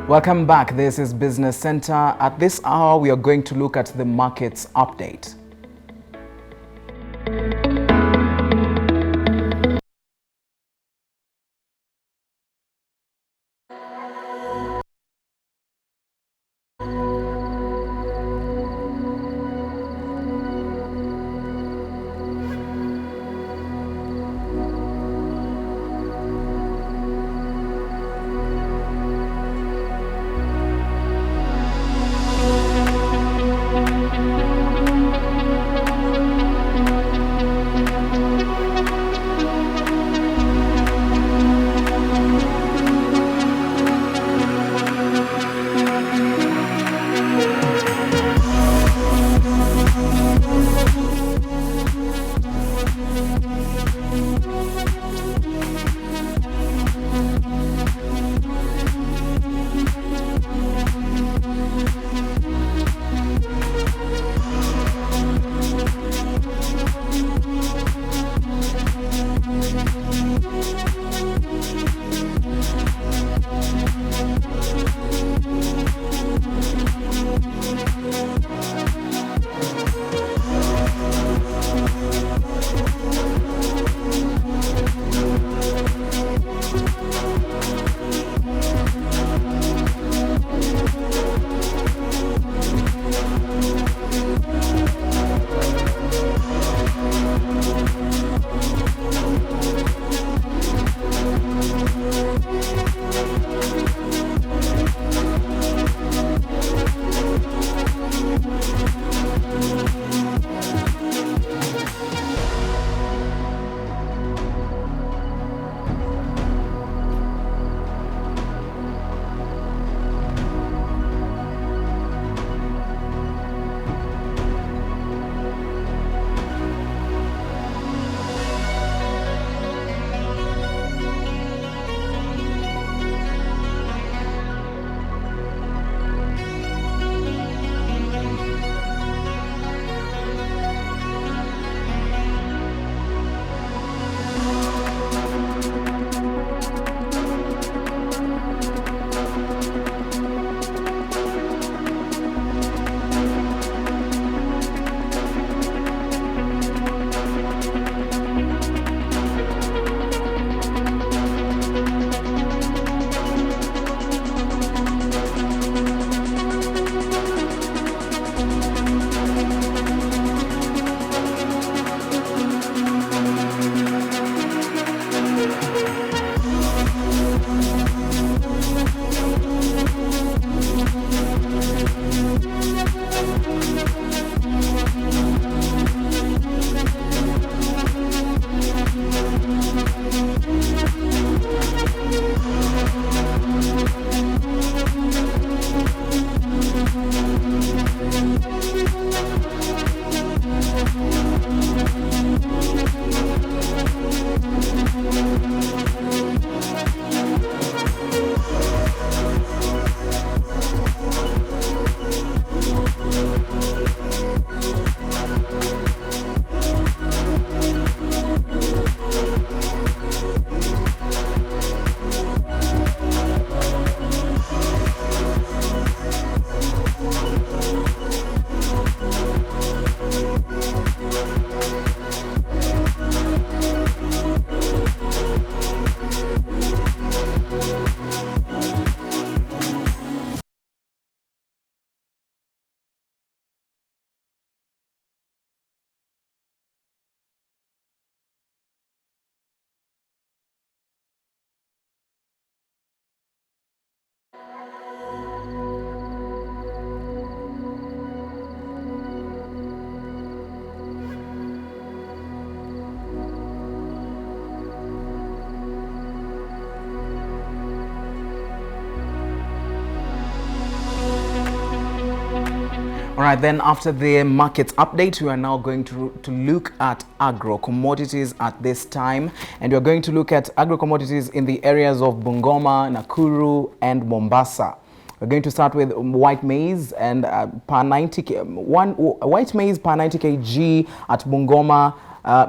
Welcome back. This is Business Center. At this hour, we are going to look at the markets update. All right, then after the market update, we are now going to look at agro commodities at this time. And we're going to look at agro commodities in the areas of Bungoma, Nakuru, and Mombasa. We're going to start with white maize and white maize per 90 kg at Bungoma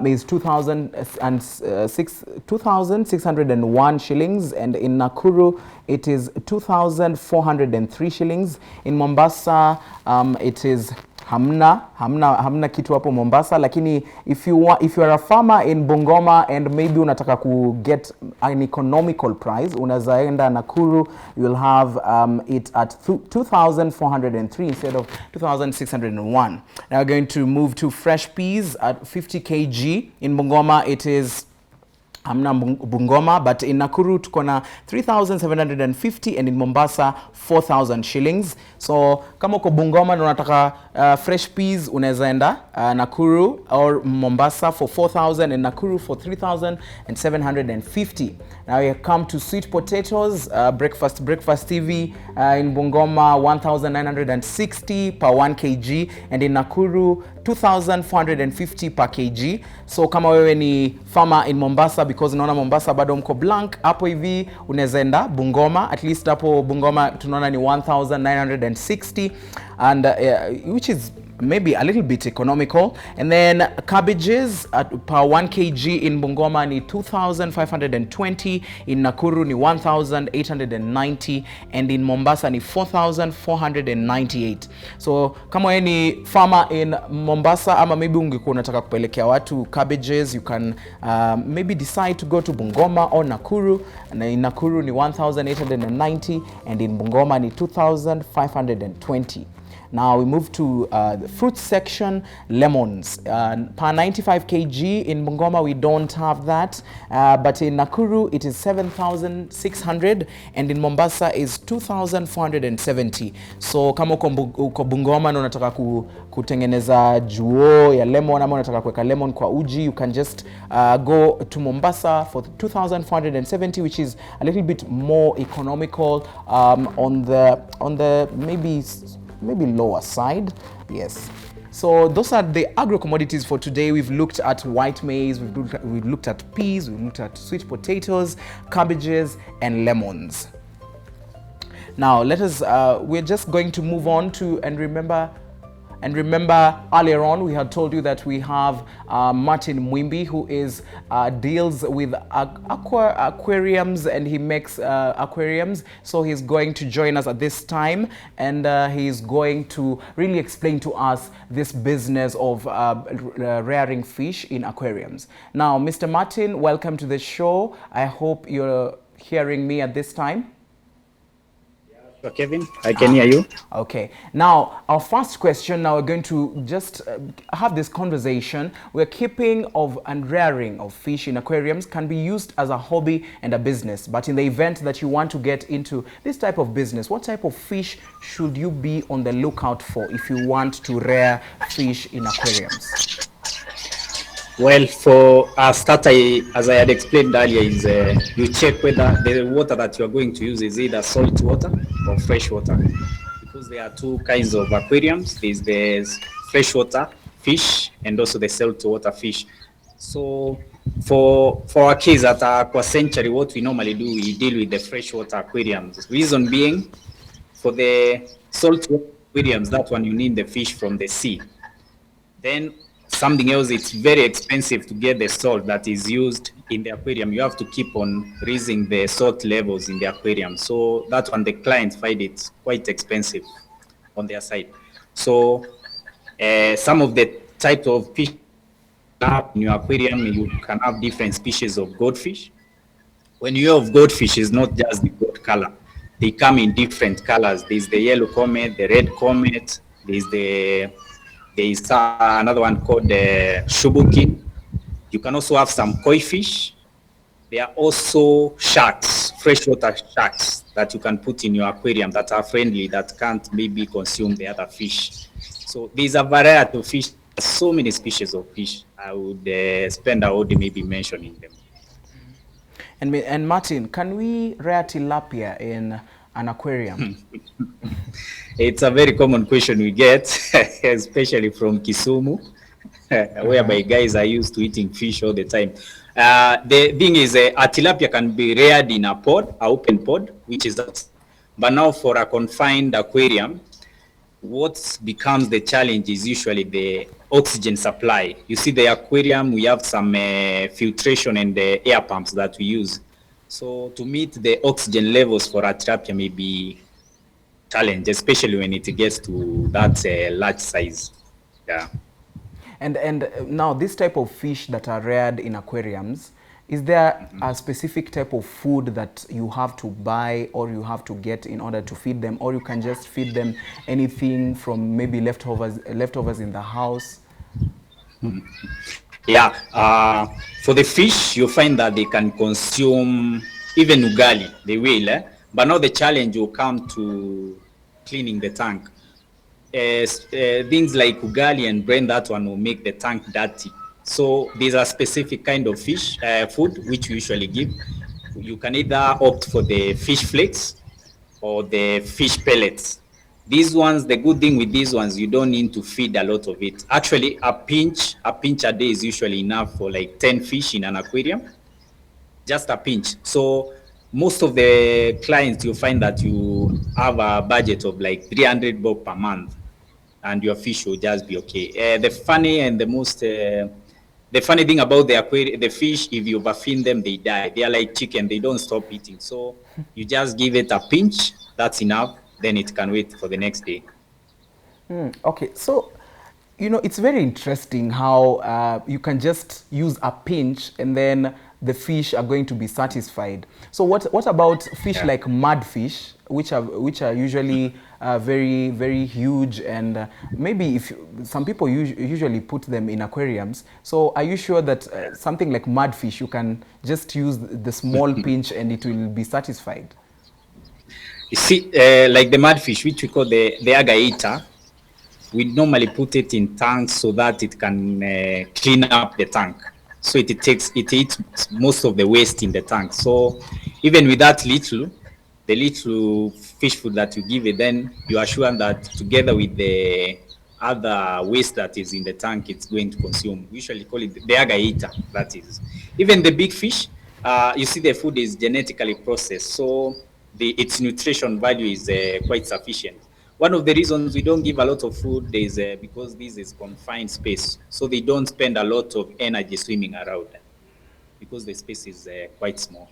is 2,601 shillings, and in Nakuru it is 2,403 shillings. In Mombasa it is hamna kitu hapo Mombasa, lakini if you are a farmer in Bungoma and maybe unataka ku get an economical price, unazaenda Nakuru, you'll have it at 2,403 instead of 2,601. Now we're going to move to fresh peas at 50 kg. In Bungoma it is hamna Bungoma, but in Nakuru tuko na 3,750, and in Mombasa 4,000 shillings. So kama uko Bungoma na unataka fresh peas, unaweza enda Nakuru or Mombasa for 4,000 and Nakuru for 3,750. Now we come to sweet potatoes, breakfast TV in Bungoma 1,960 per 1 kg, and in Nakuru 2,450 per kg. So kama wewe ni farmer in Mombasa, because naona Mombasa bado mko blank, hapo hivi unaweza enda Bungoma. At least hapo Bungoma tunaona ni 1,960, and which is maybe a little bit economical. And then cabbages per 1 kg in Bungoma ni 2,520, in Nakuru ni 1,890, and in Mombasa ni 4,498. So kama wewe ni farmer in Mombasa, ama maybe ungekuwa unataka kupelekea watu cabbages, you can maybe decide to go to Bungoma or Nakuru. And in Nakuru ni 1,890, and in Bungoma ni 2,520. Now we move to the fruit section. Lemons per 95 kg. In Bungoma we don't have that, but in Nakuru it is 7,600, and in Mombasa is 2,470. So kama uko Bungoma na unataka kutengeneza juo ya lemon, ama unataka kuweka lemon kwa uji, you can just go to Mombasa for 2,470, which is a little bit more economical, on the maybe lower side. Yes. So those are the agro commodities for today. We've looked at white maize, we've looked at peas, we've looked at sweet potatoes, cabbages, and lemons. Now let us we're just going to move on to, and remember earlier on we had told you that we have Martin Mwimbi, who is deals with aquariums, and he makes aquariums. So he's going to join us at this time, and he's going to really explain to us this business of rearing fish in aquariums. Now, Mr. Martin, welcome to the show. I hope you're hearing me at this time. Kevin, I can hear you. Okay. Now, our first question, now we're going to just have this conversation. We're keeping of and rearing of fish in aquariums can be used as a hobby and a business. But in the event that you want to get into this type of business, what type of fish should you be on the lookout for if you want to rear fish in aquariums? Well, for a starter, as I had explained earlier, is you check whether the water that you are going to use is either salt water or fresh water, because there are two kinds of aquariums. There's the freshwater fish and also the saltwater fish. So for our case at Aqua Century, what we normally do, we deal with the freshwater aquariums. Reason being, for the saltwater aquariums, that one you need the fish from the sea. Then something else, it's very expensive to get the salt that is used in the aquarium. You have to keep on raising the salt levels in the aquarium. So that one, the clients find it quite expensive on their side. So some of the types of fish in your aquarium, you can have different species of goldfish. When you have goldfish, it's not just the gold color. They come in different colors. There's the yellow comet, the red comet, there's another one called shubukin. You can also have some koi fish. There are also sharks, freshwater sharks that you can put in your aquarium that are friendly, that can't maybe consume the other fish. So there's a variety of fish, so many species of fish. I would spend a whole day maybe mentioning them. And Martin, can we rear tilapia in an aquarium? It's a very common question we get, especially from Kisumu, whereby guys are used to eating fish all the time. The thing is, a tilapia can be reared in a pod, an open pod, which is that. But now for a confined aquarium, what becomes the challenge is usually the oxygen supply. You see, the aquarium, we have some filtration and the air pumps that we use. So to meet the oxygen levels for a tilapia may be challenge, especially when it gets to that large size. Yeah. And now this type of fish that are reared in aquariums, is there a specific type of food that you have to buy or you have to get in order to feed them, or you can just feed them anything from maybe leftovers in the house? Yeah. For the fish, you find that they can consume even ugali, they will, but now the challenge will come to cleaning the tank. Things like ugali and brain, that one will make the tank dirty. So there's a specific kind of fish food which we usually give. You can either opt for the fish flakes or the fish pellets. These ones, the good thing with these ones, you don't need to feed a lot of it. Actually, a pinch a day is usually enough for like 10 fish in an aquarium. Just a pinch. So most of the clients, you find that you have a budget of like 300 bob per month, and your fish will just be okay. The funny thing about the aquarium, the fish, if you overfeed them, they die. They are like chicken; they don't stop eating. So you just give it a pinch. That's enough. Then it can wait for the next day. Okay, so it's very interesting how you can just use a pinch and then the fish are going to be satisfied. So what about fish like mudfish, which are usually very, very huge, and maybe if some people usually put them in aquariums. So are you sure that something like mudfish, you can just use the small pinch and it will be satisfied? You see, like the mudfish, which we call the agaita, we normally put it in tanks so that it can clean up the tank. So it eats most of the waste in the tank. So even with that the little fish food that you give it, then you are sure that together with the other waste that is in the tank, it's going to consume. We usually call it the agaita, that is. Even the big fish, you see the food is genetically processed. So its nutrition value is quite sufficient. One of the reasons we don't give a lot of food is because this is confined space. So they don't spend a lot of energy swimming around because the space is quite small.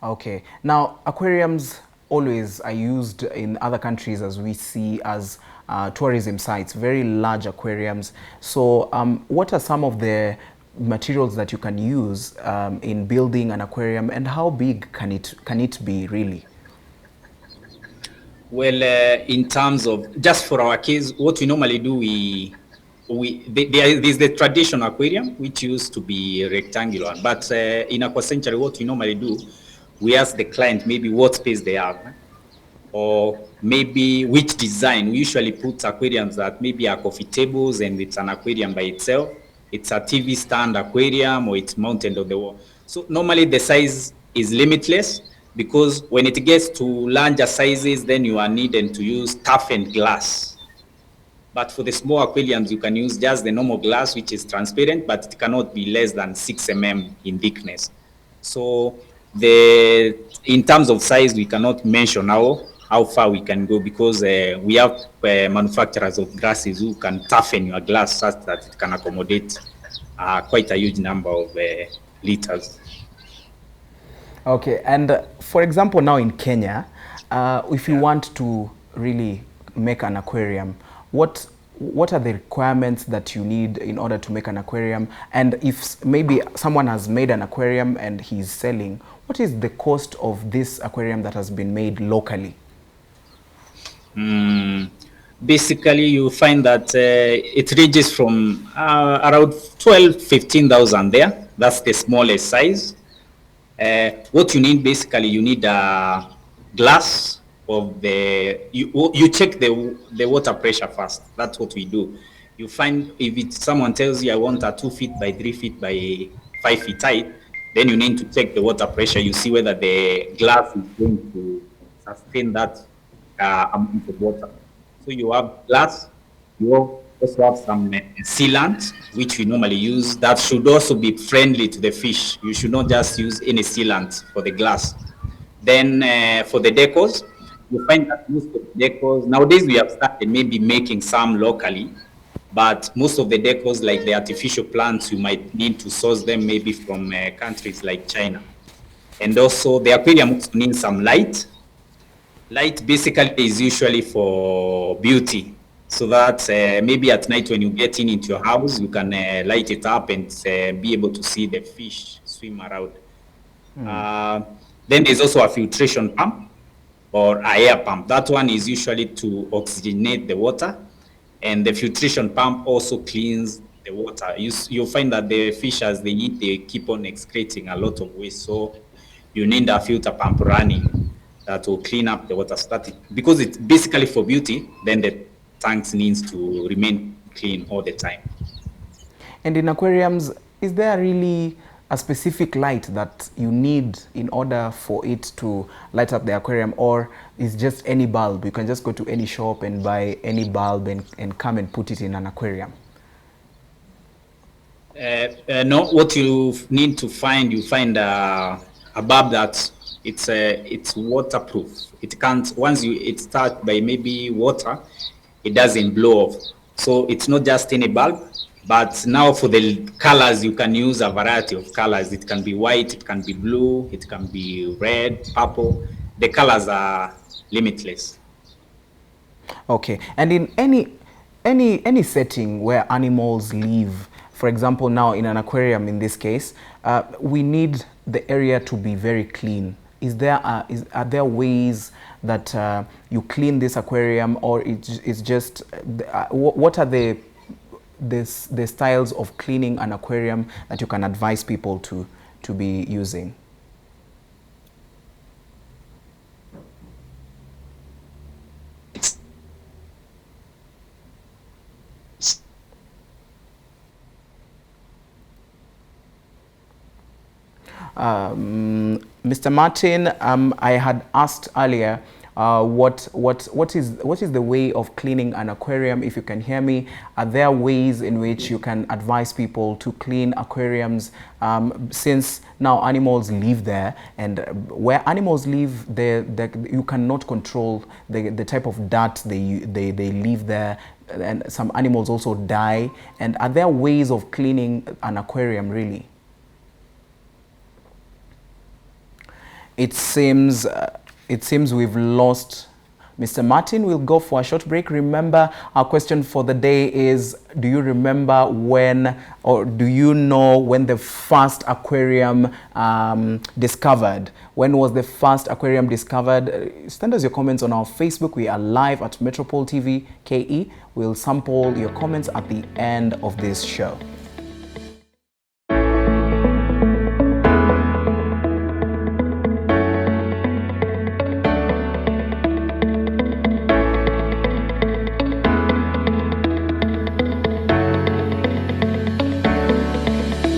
Okay. Now, aquariums always are used in other countries, as we see, as tourism sites, very large aquariums. So what are some of the materials that you can use in building an aquarium, and how big can it be really? Well, in terms of, just for our case, what we normally do, there's the traditional aquarium, which used to be rectangular. But in Aquacentury, what we normally do, we ask the client maybe what space they have, or maybe which design. We usually put aquariums that maybe are coffee tables and it's an aquarium by itself. It's a TV stand aquarium, or it's mounted on the wall. So normally the size is limitless, because when it gets to larger sizes, then you are needing to use toughened glass. But for the small aquariums, you can use just the normal glass, which is transparent, but it cannot be less than 6 mm in thickness. So in terms of size, we cannot mention how far we can go, because we have manufacturers of glasses who can toughen your glass such that it can accommodate quite a huge number of liters. Okay, and for example, now in Kenya, if you want to really make an aquarium, what are the requirements that you need in order to make an aquarium? And if maybe someone has made an aquarium and he's selling, what is the cost of this aquarium that has been made locally? Basically, you find that it ranges from around 12,000-15,000 there. That's the smallest size. What you need, basically, you need a glass of you check the water pressure first. That's what we do. You find, if someone tells you I want a 2 feet by 3 feet by 5 feet height, then you need to check the water pressure. You see whether the glass is going to sustain that amount of water. So you have glass, you also have some sealant, which we normally use. That should also be friendly to the fish. You should not just use any sealant for the glass. Then for the decors, you find that most of the decors, nowadays we have started maybe making some locally, but most of the decors, like the artificial plants, you might need to source them maybe from countries like China. And also the aquarium also needs some light. Light basically is usually for beauty. So that maybe at night when you get into your house, you can light it up and be able to see the fish swim around. Then there's also a filtration pump or a air pump. That one is usually to oxygenate the water, and the filtration pump also cleans the water. You'll find that the fish, as they eat, they keep on excreting a lot of waste. So you need a filter pump running that will clean up the water. So that because it's basically for beauty, then the tanks needs to remain clean all the time. And in aquariums, is there really a specific light that you need in order for it to light up the aquarium, or is just any bulb? You can just go to any shop and buy any bulb and come and put it in an aquarium? No, what you need to find, you find a bulb that it's waterproof. It can't, once it's touched by maybe water, it doesn't blow off. So it's not just any bulb. But now for the colors, you can use a variety of colors. It can be white, it can be blue, it can be red, purple. The colors are limitless. Okay. And in any setting where animals live, for example, now in an aquarium in this case, we need the area to be very clean. Are there ways that you clean this aquarium, or it's just what are the styles of cleaning an aquarium that you can advise people to be using? Mr. Martin, I had asked earlier what is the way of cleaning an aquarium. If you can hear me, are there ways in which you can advise people to clean aquariums, since now animals live there, and where animals live, you cannot control the type of dirt they leave there, and some animals also die. And are there ways of cleaning an aquarium really? It seems we've lost Mr. Martin. We'll go for a short break. Remember, our question for the day is, do you remember when, or do you know when the first aquarium discovered? When was the first aquarium discovered? Send us your comments on our Facebook. We are live at Metropole TV KE. We'll sample your comments at the end of this show.